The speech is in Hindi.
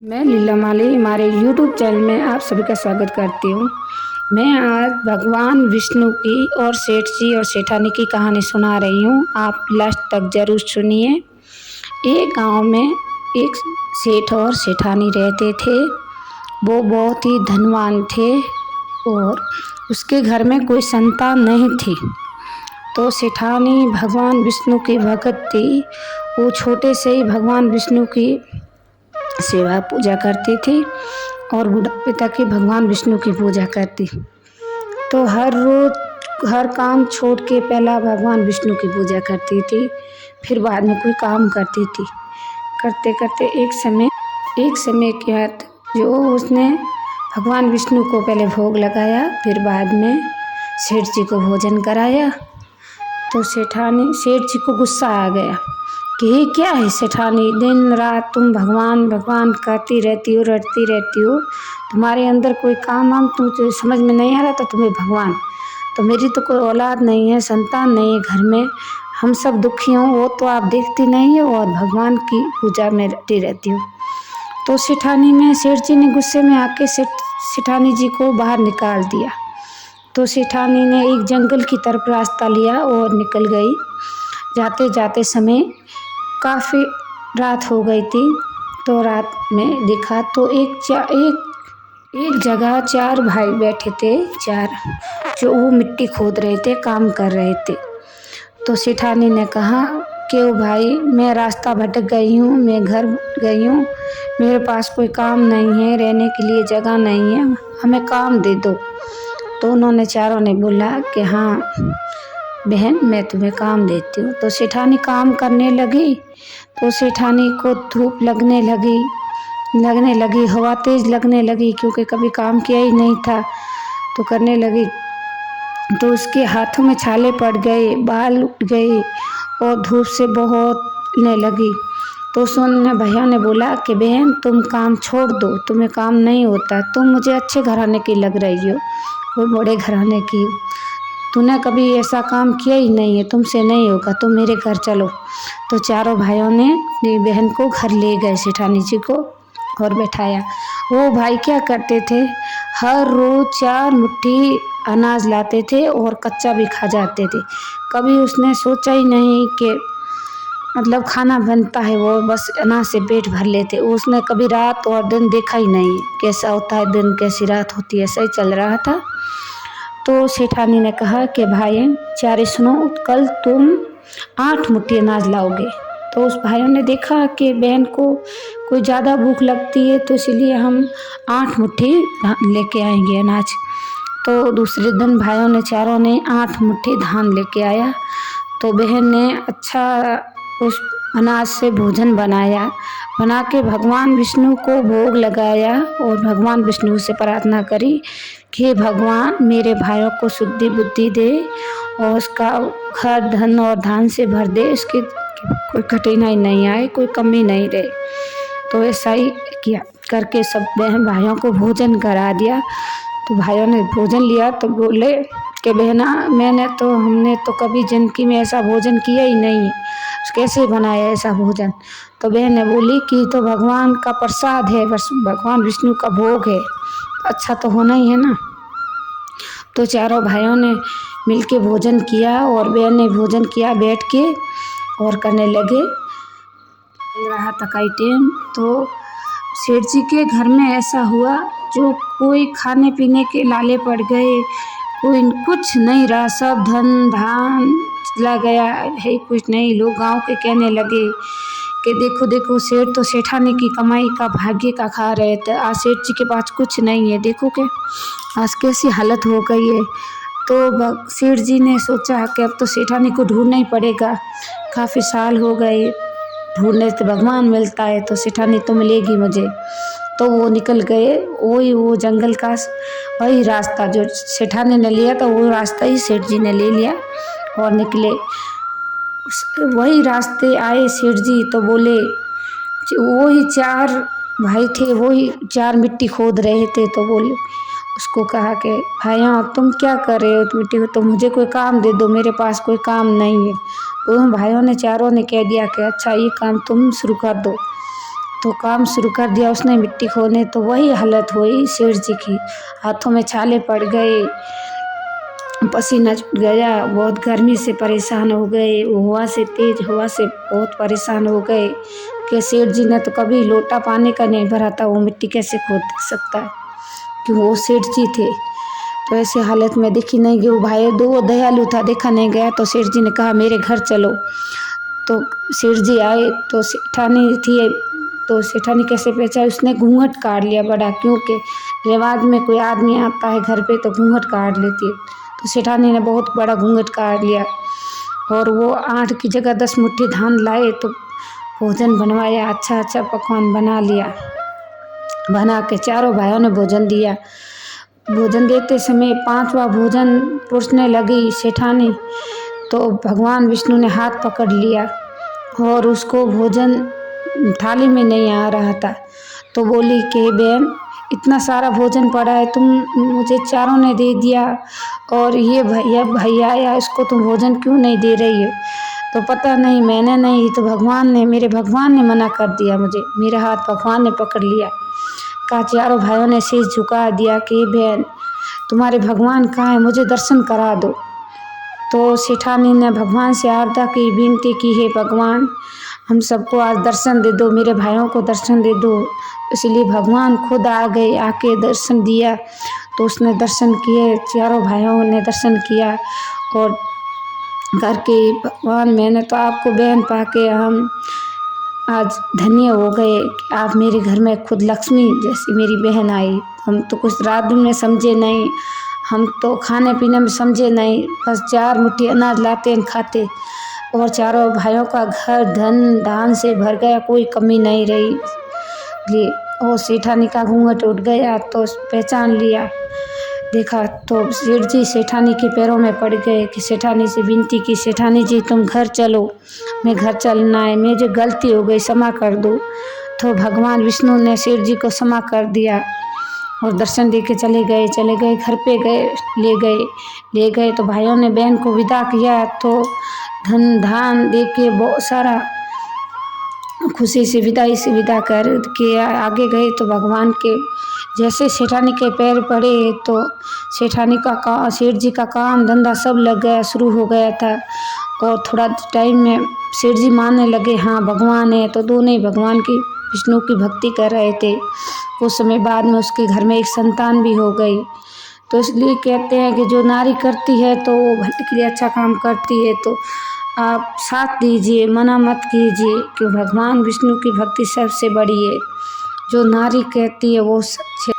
मैं लीला माली हमारे YouTube चैनल में आप सभी का स्वागत करती हूँ। मैं आज भगवान विष्णु की और सेठ जी और सेठानी की कहानी सुना रही हूँ। आप लास्ट तक जरूर सुनिए। एक गांव में एक सेठ और सेठानी रहते थे। वो बहुत ही धनवान थे और उसके घर में कोई संतान नहीं थी। तो सेठानी भगवान विष्णु की भक्त थी। वो छोटे से ही भगवान विष्णु की सेवा पूजा करती थी और बुढ़ापे तक ही भगवान विष्णु की पूजा करती। तो हर रोज हर काम छोड़ के पहला भगवान विष्णु की पूजा करती थी, फिर बाद में कोई काम करती थी। करते करते एक समय के बाद जो उसने भगवान विष्णु को पहले भोग लगाया, फिर बाद में सेठ जी को भोजन कराया। तो सेठ जी को गुस्सा आ गया कि ये क्या है सेठानी, दिन रात तुम भगवान भगवान करती रहती हो, रटती रहती हो, तुम्हारे अंदर कोई काम वाम तुझे समझ में नहीं आ रहा, तो तुम्हें भगवान। तो मेरी तो कोई औलाद नहीं है, संतान नहीं है घर में, हम सब दुखी हों, वो तो आप देखती नहीं हो और भगवान की पूजा में रटी रहती हो। तो सेठ जी ने गुस्से में आके सेठानी जी को बाहर निकाल दिया। तो सेठानी ने एक जंगल की तरफ रास्ता लिया और निकल गई। जाते जाते समय काफ़ी रात हो गई थी। तो रात में देखा तो एक जगह 4 भाई बैठे थे, 4 जो वो मिट्टी खोद रहे थे, काम कर रहे थे। तो सेठानी ने कहा कि ओ भाई, मैं रास्ता भटक गई हूँ, मैं घर गई हूँ, मेरे पास कोई काम नहीं है, रहने के लिए जगह नहीं है, हमें काम दे दो। तो उन्होंने चारों ने बोला कि हाँ बहन, मैं तुम्हें काम देती हूँ। तो सेठानी काम करने लगी। तो सेठानी को धूप लगने लगी, हवा तेज लगने लगी, क्योंकि कभी काम किया ही नहीं था। तो करने लगी तो उसके हाथों में छाले पड़ गए, बाल उठ गए और धूप से बहुत लने लगी। तो उसने भैया ने बोला कि बहन, तुम काम छोड़ दो, तुम्हें काम नहीं होता, तुम मुझे अच्छे घराने की लग रही हो, वो बड़े घराने की, तूने कभी ऐसा काम किया ही नहीं है, तुमसे नहीं होगा, तुम मेरे घर चलो। तो चारों भाइयों ने अपनी बहन को घर ले गए सेठानी जी को और बैठाया। वो भाई क्या करते थे, हर रोज 4 मुट्ठी अनाज लाते थे और कच्चा भी खा जाते थे। कभी उसने सोचा ही नहीं कि मतलब खाना बनता है, वो बस अनाज से पेट भर लेते। उसने कभी रात और दिन देखा ही नहीं, कैसा होता है दिन, कैसी रात होती है, ऐसा ही चल रहा था। तो सेठानी ने कहा कि भाई चारे सुनो, कल तुम 8 मुट्ठी अनाज लाओगे। तो उस भाइयों ने देखा कि बहन को कोई ज़्यादा भूख लगती है, तो इसलिए हम 8 मुट्ठी लेके आएंगे अनाज। तो दूसरे दिन भाइयों ने चारों ने 8 मुट्ठी धान लेके आया। तो बहन ने अच्छा उस अनाज से भोजन बना के भगवान विष्णु को भोग लगाया और भगवान विष्णु से प्रार्थना करी कि भगवान मेरे भाइयों को शुद्धि बुद्धि दे और उसका घर धन और धान से भर दे, इसकी कोई कठिनाई नहीं आए, कोई कमी नहीं रहे। तो ऐसा ही किया करके सब बहन भाइयों को भोजन करा दिया। तो भाइयों ने भोजन लिया तो बोले कि बहना, हमने तो कभी जिंदगी में ऐसा भोजन किया ही नहीं है, कैसे बनाया ऐसा भोजन। तो बहन ने बोली कि तो भगवान का प्रसाद है, बस भगवान विष्णु का भोग है, अच्छा तो होना ही है ना। तो चारों भाइयों ने मिलके भोजन किया और बहन ने भोजन किया बैठ के और करने लगे। रहा था कई टाइम। तो सेठ जी के घर में ऐसा हुआ, जो कोई खाने पीने के लाले पड़ गए, कोई कुछ नहीं रहा, सब धन धान चला गया है, कुछ नहीं। लोग गांव के कहने लगे कि देखो देखो, सेठ तो सेठानी की कमाई का भाग्य का खा रहे थे, आज सेठ जी के पास कुछ नहीं है, देखो के आज कैसी हालत हो गई है। तो सेठ जी ने सोचा कि अब तो सेठानी को ढूंढना ही पड़ेगा, काफ़ी साल हो गए, ढूंढने से भगवान मिलता है, तो सेठानी तो मिलेगी मुझे। तो वो निकल गए, वो जंगल का वही रास्ता जो सेठानी ने लिया था, वो रास्ता ही सेठ जी ने ले लिया और निकले। वही रास्ते आए सेठ जी, तो बोले, वही 4 भाई थे, वही 4 मिट्टी खोद रहे थे। तो बोले, उसको कहा कि भाइयों, तुम क्या कर रहे हो मिट्टी को, तो मुझे कोई काम दे दो, मेरे पास कोई काम नहीं है। तो उन भाइयों ने चारों ने कह दिया कि अच्छा ये काम तुम शुरू कर दो। तो काम शुरू कर दिया उसने मिट्टी खोदने। तो वही हालत हुई सेठ जी की, हाथों में छाले पड़ गए, पसीना छूट गया, बहुत गर्मी से परेशान हो गए, हवा से तेज हवा से बहुत परेशान हो गए कि सेठ जी ने तो कभी लोटा पानी का नहीं भरा था, वो मिट्टी कैसे खोद सकता है, कि वो सेठ जी थे। तो ऐसे हालत में देखी नहीं गई, वो भाई दो दयालु था, देखा नहीं गया। तो सेठ जी ने कहा मेरे घर चलो। तो सेठ जी आए तो सेठानी थी, तो सेठानी कैसे पहचानी, उसने घूंघट काट लिया बड़ा, क्योंकि रिवाज में कोई आदमी आता है घर पे तो घूंघट काट लेती है। तो सेठानी ने बहुत बड़ा घूंघट काट लिया और वो 8 की जगह 10 मुट्ठी धान लाए। तो भोजन बनवाया, अच्छा अच्छा पकवान बना लिया, बना के चारों भाइयों ने भोजन दिया। भोजन देते समय 5वां भोजन परोसने लगी सेठानी, तो भगवान विष्णु ने हाथ पकड़ लिया और उसको भोजन थाली में नहीं आ रहा था। तो बोली कि बहन इतना सारा भोजन पड़ा है, तुम मुझे चारों ने दे दिया और ये भैया आया, इसको तुम भोजन क्यों नहीं दे रही हो? तो पता नहीं, मैंने नहीं, तो भगवान ने, मेरे भगवान ने मना कर दिया मुझे, मेरा हाथ भगवान ने पकड़ लिया। का चारों भाइयों ने शीश झुका दिया कि बहन तुम्हारे भगवान कहाँ है, मुझे दर्शन करा दो। तो सेठानी ने भगवान से आरती की, विनती की, है भगवान हम सबको आज दर्शन दे दो, मेरे भाइयों को दर्शन दे दो। इसलिए भगवान खुद आ गए, आके दर्शन दिया। तो उसने दर्शन किए, चारों भाइयों ने दर्शन किया और करके भगवान मैंने तो आपको बहन पाके हम आज धन्य हो गए कि आप मेरे घर में खुद लक्ष्मी जैसी मेरी बहन आई। हम तो कुछ रात दिन में समझे नहीं, हम तो खाने पीने में समझे नहीं, बस 4 मुट्ठी अनाज लाते हैं खाते, और चारों भाइयों का घर धन दान से भर गया, कोई कमी नहीं रही। लिए और सेठानी का घूंघट उठ गया तो पहचान लिया, देखा तो सेठ जी सेठानी के पैरों में पड़ गए कि सेठानी से विनती की, सेठानी जी तुम घर चलो, मैं घर चलना है, मुझे गलती हो गई, क्षमा कर दो। तो भगवान विष्णु ने सेठ जी को क्षमा कर दिया और दर्शन दे के चले गए, घर पे गए, ले गए तो भाइयों ने बहन को विदा किया। तो धन धान दे के बहुत सारा खुशी से विदाई से विदा कर के आगे गए। तो भगवान के जैसे सेठानी के पैर पड़े तो सेठानी का सेठ जी का काम धंधा सब लग गया, शुरू हो गया था। और थोड़ा टाइम में सेठ जी मानने लगे हाँ भगवान है, तो दोनों ही भगवान की विष्णु की भक्ति कर रहे थे। कुछ समय बाद में उसके घर में एक संतान भी हो गई। तो इसलिए कहते हैं कि जो नारी करती है तो वो भले के लिए अच्छा काम करती है, तो आप साथ दीजिए, मना मत कीजिए कि भगवान विष्णु की भक्ति सबसे बड़ी है। जो नारी कहती है वो सच है।